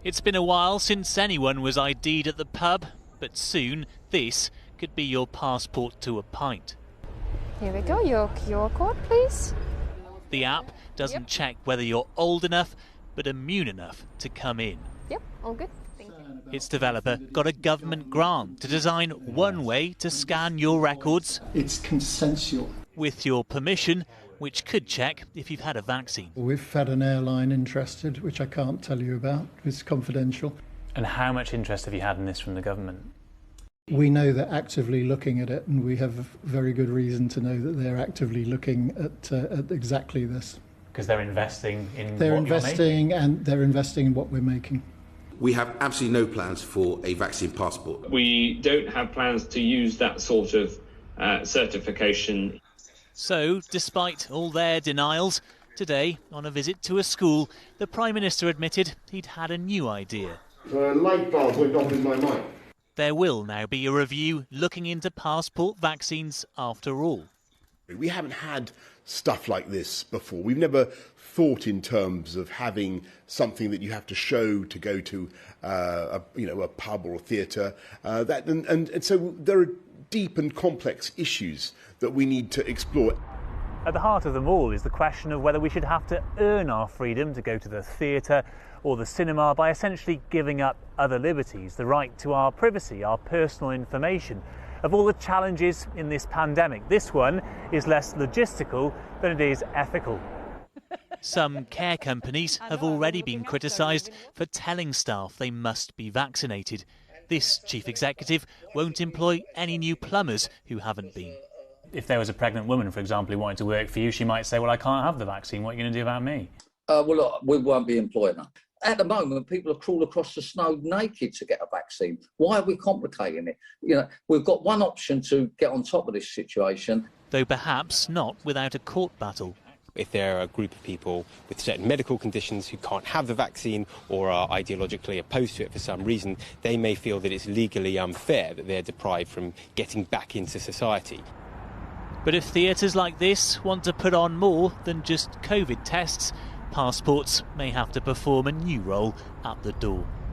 It's been a while since anyone was ID'd at the pub, but soon this could be your passport to a pint. Here we go, your QR code, please. The app doesn't check whether you're old enough, but immune enough to come in. Yep, all good. Thank you. Its developer got a government grant to design one way to scan your records. It's consensual. With your permission, which could check if you've had a vaccine. We've had an airline interested, which I can't tell you about. It's confidential. And how much interest have you had in this from the government? We know they're actively looking at it, and we have very good reason to know that they're actively looking at exactly this. Because they're investing in They're what investing, and they're investing in what we're making. We have absolutely no plans for a vaccine passport. We don't have plans to use that sort of certification. So, despite all their denials, today, on a visit to a school, the Prime Minister admitted he'd had a new idea. A light bulb went off in my mind. There will now be a review looking into passport vaccines after all. We haven't had stuff like this before. We've never thought in terms of having something that you have to show to go to a pub or a theatre. And so there are deep and complex issues that we need to explore. At the heart of them all is the question of whether we should have to earn our freedom to go to the theatre or the cinema by essentially giving up other liberties, the right to our privacy, our personal information. Of all the challenges in this pandemic, this one is less logistical than it is ethical. Some care companies have already been criticised for telling staff they must be vaccinated. This chief executive won't employ any new plumbers who haven't been. If there was a pregnant woman, for example, who wanted to work for you, she might say, well, I can't have the vaccine. What are you going to do about me? Well, look, we won't be employing her. At the moment, people are crawling across the snow naked to get a vaccine. Why are we complicating it? You know, we've got one option to get on top of this situation. Though perhaps not without a court battle. If there are a group of people with certain medical conditions who can't have the vaccine or are ideologically opposed to it for some reason, they may feel that it's legally unfair that they're deprived from getting back into society. But if theatres like this want to put on more than just COVID tests, passports may have to perform a new role at the door.